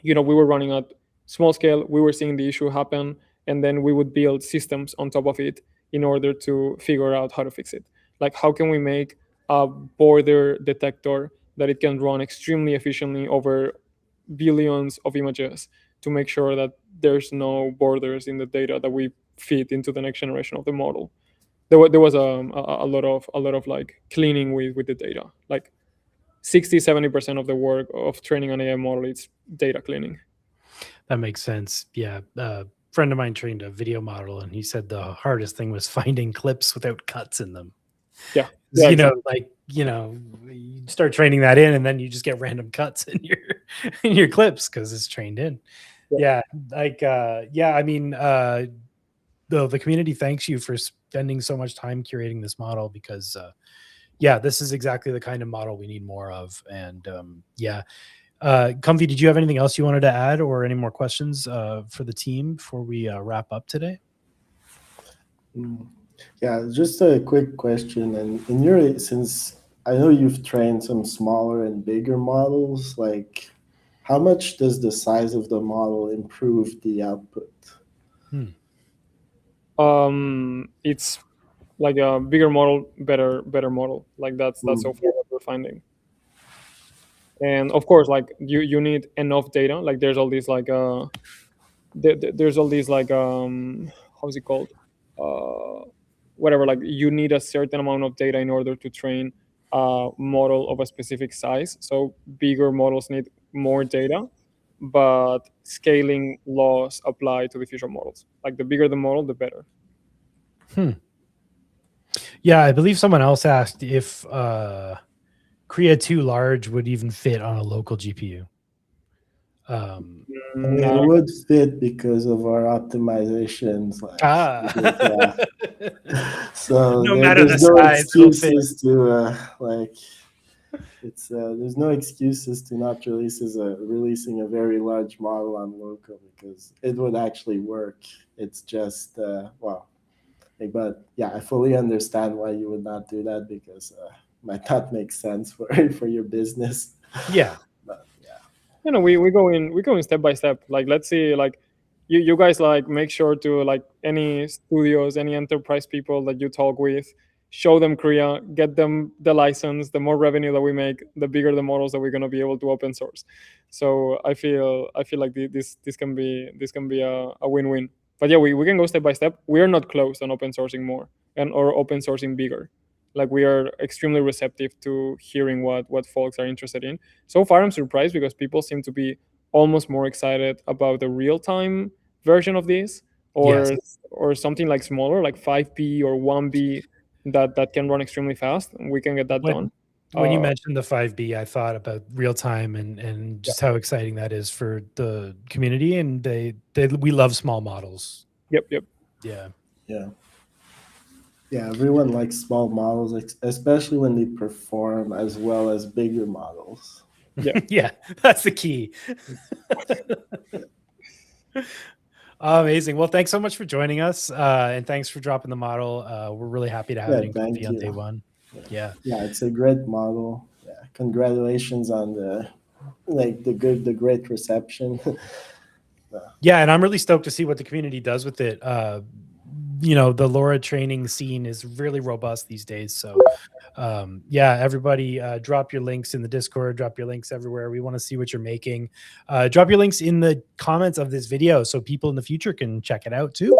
we were running at small scale. We were seeing the issue happen, and then we would build systems on top of it in order to figure out how to fix it. Like, how can we make a border detector that it can run extremely efficiently over billions of images to make sure that there's no borders in the data that we feed into the next generation of the model. There was a lot of like cleaning with the data. Like 60-70% of the work of training an AI model is data cleaning. That makes sense. Yeah. Friend of mine trained a video model, and he said the hardest thing was finding clips without cuts in them. Yeah. You Exactly. know, like, you know, you start training that in, and then you just get random cuts in your clips because it's trained in. Yeah. Like, yeah, I mean, the community thanks you for spending so much time curating this model, because yeah, this is exactly the kind of model we need more of. And yeah. Comfy, did you have anything else you wanted to add, or any more questions for the team before we wrap up today? Yeah, just a quick question. And in your, since I know you've trained some smaller and bigger models, like how much does the size of the model improve the output? It's like a bigger model, better model. Like that's so far what we're finding. And of course, like you need enough data. Like there's all these like there's all these like how's it called, whatever, like you need a certain amount of data in order to train a model of a specific size. So bigger models need more data, but scaling laws apply to the future models. Like the bigger the model, the better. Yeah, I believe someone else asked if Krea 2 large would even fit on a local GPU. I mean, it would fit because of our optimizations. Like, so no matter the there's no size, excuses to like. It's there's no excuses to not releasing a very large model on local, because it would actually work. It's just well, but yeah, I fully understand why you would not do that, because might not make sense for your business. Yeah. But yeah. You know, we go in step by step. Like let's see, like you guys like make sure to like any studios, any enterprise people that you talk with, show them Krea, get them the license. The more revenue that we make, the bigger the models that we're gonna be able to open source. So I feel like this can be a win-win. But yeah, we can go step by step. We are not closed on open sourcing more or open sourcing bigger. Like we are extremely receptive to hearing what folks are interested in. So far, I'm surprised because people seem to be almost more excited about the real-time version of this, or something like smaller, like 5B or 1B that can run extremely fast. We can get that done. When you mentioned the 5B, I thought about real time and just how exciting that is for the community. And we love small models. Yep. Yeah, everyone likes small models, especially when they perform as well as bigger models. Yeah, that's the key. Amazing. Well, thanks so much for joining us, and thanks for dropping the model. We're really happy to have it in Comfy on day one. Yeah, it's a great model. Yeah, congratulations on the great reception. Yeah, and I'm really stoked to see what the community does with it. You know, the LoRa training scene is really robust these days. So yeah, everybody drop your links in the Discord, drop your links everywhere. We want to see what you're making. Drop your links in the comments of this video so people in the future can check it out too.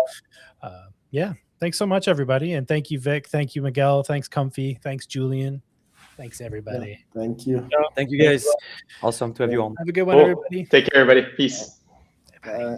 Yeah, thanks so much, everybody. And thank you, Vic. Thank you, Miguel. Thanks, Comfy. Thanks, Julian. Thanks, everybody. Yeah, thank you. Thank you, guys. Awesome to have you on. Have a good one, everybody. Take care, everybody. Peace. Bye.